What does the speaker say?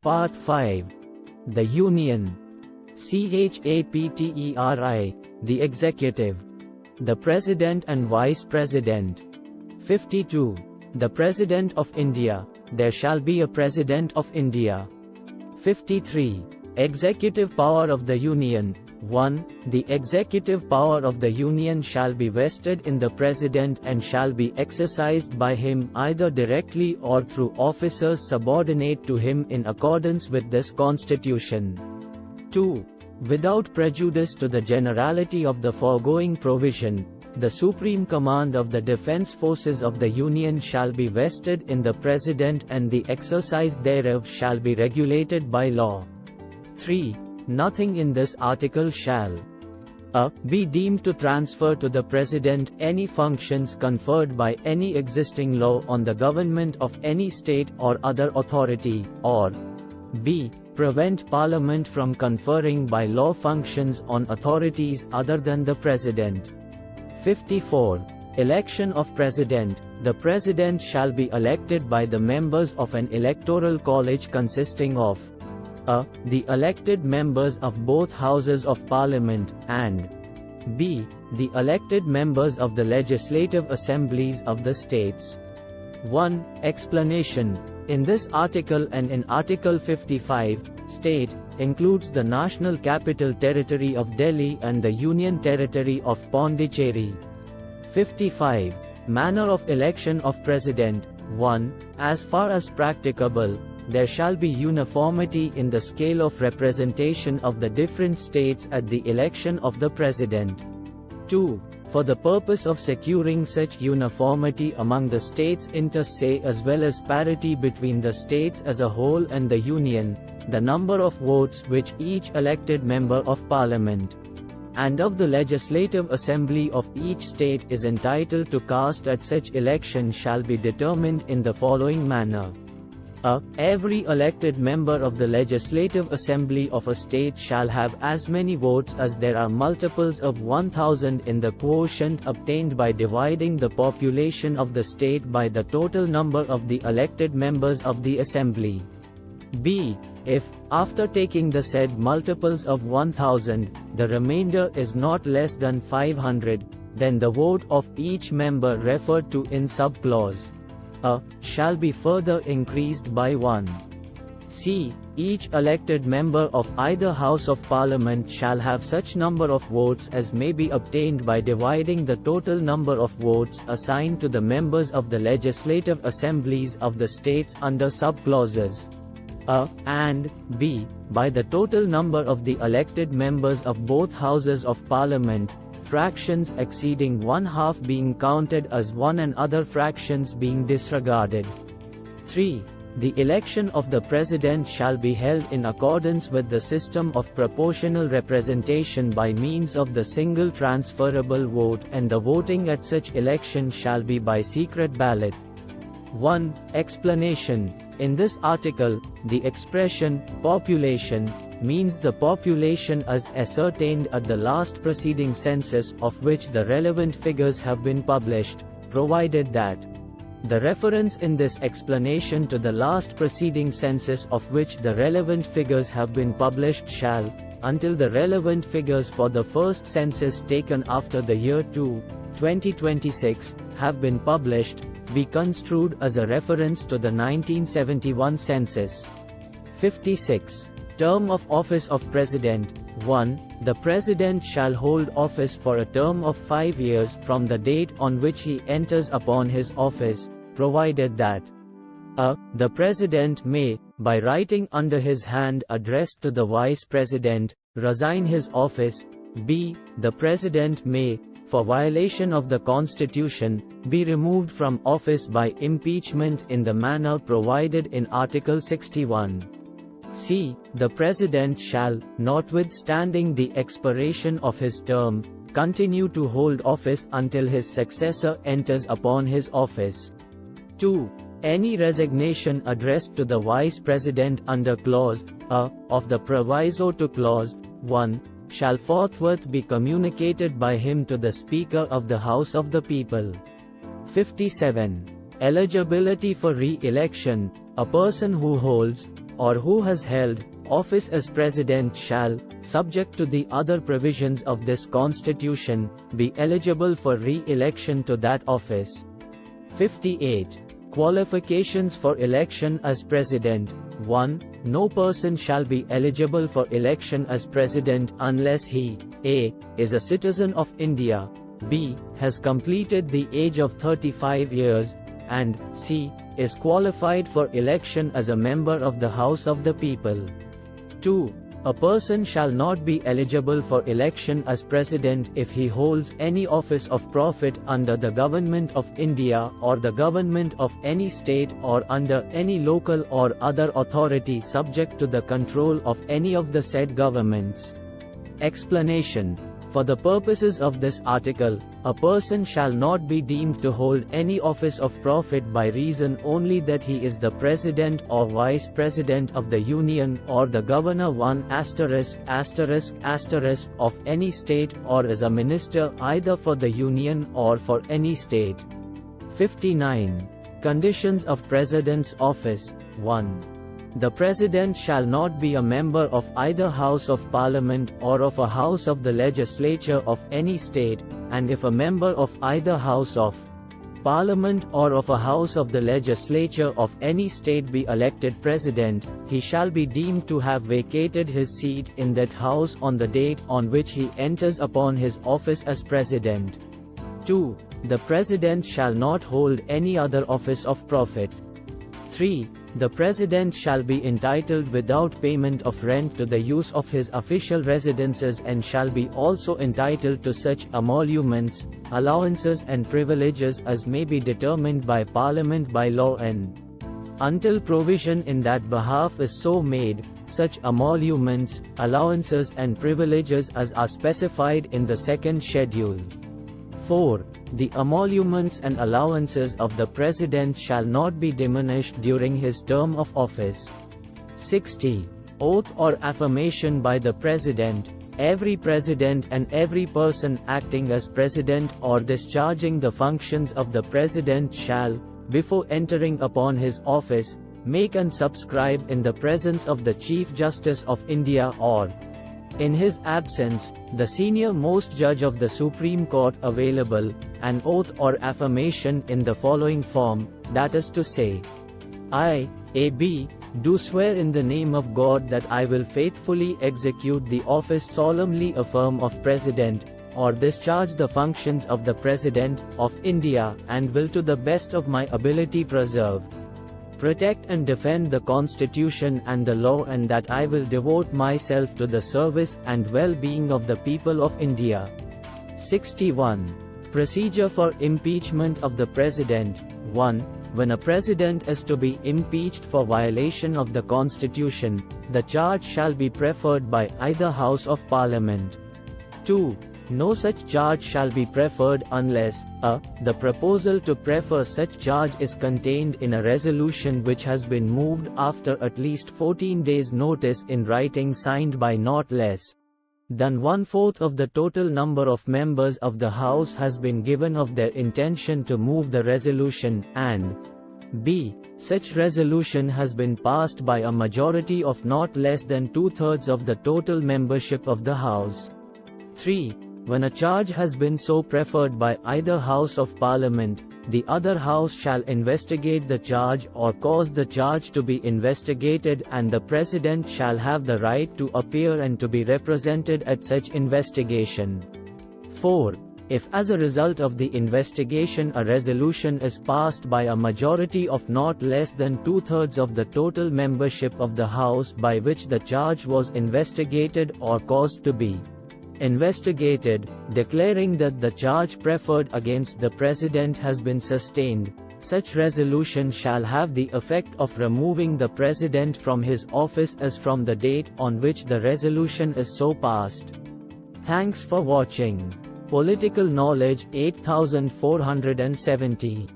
Part 5. The Union. CHAPTERI. The Executive. The President and Vice President. 52. The President of India. There shall be a President of India. 53. Executive power of the Union. 1. The executive power of the Union shall be vested in the President and shall be exercised by him either directly or through officers subordinate to him in accordance with this Constitution. 2. Without prejudice to the generality of the foregoing provision, the supreme command of the defense forces of the Union shall be vested in the President and the exercise thereof shall be regulated by law. 3. Nothing in this article shall be deemed to transfer to the President any functions conferred by any existing law on the government of any state or other authority, or b. prevent Parliament from conferring by law functions on authorities other than the President. 54. Election of President. The President shall be elected by the members of an electoral college consisting of a. the elected members of both Houses of Parliament, and b. the elected members of the legislative assemblies of the states. 1. Explanation. In this article and in Article 55, state includes the National Capital Territory of Delhi and the Union Territory of Pondicherry. 55. Manner of election of President. 1. As far as practicable, there shall be uniformity in the scale of representation of the different states at the election of the President. 2. For the purpose of securing such uniformity among the states inter se as well as parity between the states as a whole and the Union, the number of votes which each elected member of Parliament and of the Legislative Assembly of each state is entitled to cast at such election shall be determined in the following manner. Every elected member of the Legislative Assembly of a state shall have as many votes as there are multiples of 1,000 in the quotient obtained by dividing the population of the state by the total number of the elected members of the Assembly. b. If, after taking the said multiples of 1,000, the remainder is not less than 500, then the vote of each member referred to in sub-clause a. shall be further increased by 1. c. Each elected member of either House of Parliament shall have such number of votes as may be obtained by dividing the total number of votes assigned to the members of the legislative assemblies of the states under sub-clauses a. and b. by the total number of the elected members of both Houses of Parliament, fractions exceeding 1/2 being counted as one and other fractions being disregarded. 3. The election of the President shall be held in accordance with the system of proportional representation by means of the single transferable vote, and the voting at such election shall be by secret ballot. 1. Explanation. In this article, the expression population means the population as ascertained at the last preceding census of which the relevant figures have been published, provided that the reference in this explanation to the last preceding census of which the relevant figures have been published shall, until the relevant figures for the first census taken after the year 2026, have been published, be construed as a reference to the 1971 census. 56. Term of office of President. 1. The President shall hold office for a term of 5 years from the date on which he enters upon his office, provided that a. the President may, by writing under his hand addressed to the Vice President, resign his office. b. the President may, for violation of the Constitution, be removed from office by impeachment in the manner provided in Article 61. c. The President shall, notwithstanding the expiration of his term, continue to hold office until his successor enters upon his office. 2. Any resignation addressed to the Vice President under Clause a. of the proviso to Clause 1 shall forthwith be communicated by him to the Speaker of the House of the People. 57. Eligibility for re-election. A person who holds or who has held office as president shall, subject to the other provisions of this constitution, be eligible for re-election to that office. 58. Qualifications for election as president. 1. No person shall be eligible for election as president unless he a. is a citizen of India, b. has completed the age of 35 years, and c. is qualified for election as a member of the House of the People. 2. A person shall not be eligible for election as president if he holds any office of profit under the Government of India or the government of any state or under any local or other authority subject to the control of any of the said governments. Explanation. For the purposes of this article, a person shall not be deemed to hold any office of profit by reason only that he is the President or Vice President of the Union or the Governor of any state or is a minister either for the Union or for any state. 59. Conditions of President's office. 1. The President shall not be a member of either House of Parliament or of a House of the Legislature of any state, and if a member of either House of Parliament or of a House of the Legislature of any state be elected President, he shall be deemed to have vacated his seat in that House on the date on which he enters upon his office as President. 2. The President shall not hold any other office of profit. 3. The President shall be entitled without payment of rent to the use of his official residences and shall be also entitled to such emoluments, allowances and privileges as may be determined by Parliament by law and until provision in that behalf is so made, such emoluments, allowances and privileges as are specified in the second schedule. 4. The emoluments and allowances of the President shall not be diminished during his term of office. 60. Oath or affirmation by the President. Every President and every person acting as President or discharging the functions of the President shall, before entering upon his office, make and subscribe in the presence of the Chief Justice of India or, in his absence, the senior-most judge of the Supreme Court available, an oath or affirmation in the following form, that is to say, I, A.B., do swear in the name of God that I will faithfully execute the office solemnly affirm of President, or discharge the functions of the President of India, and will to the best of my ability preserve, protect and defend the Constitution and the law, and that I will devote myself to the service and well-being of the people of India. 61. Procedure for impeachment of the President. 1. When a President is to be impeached for violation of the Constitution, the charge shall be preferred by either House of Parliament. 2. No such charge shall be preferred unless, a. the proposal to prefer such charge is contained in a resolution which has been moved after at least 14 days' notice in writing signed by not less than 1/4 of the total number of members of the House has been given of their intention to move the resolution, and b. such resolution has been passed by a majority of not less than 2/3 of the total membership of the House. 3. When a charge has been so preferred by either House of Parliament, the other House shall investigate the charge or cause the charge to be investigated, and the President shall have the right to appear and to be represented at such investigation. 4. If as a result of the investigation a resolution is passed by a majority of not less than 2/3 of the total membership of the House by which the charge was investigated or caused to be investigated, declaring that the charge preferred against the President has been sustained, such resolution shall have the effect of removing the President from his office as from the date on which the resolution is so passed. Thanks for watching. Political Knowledge 8470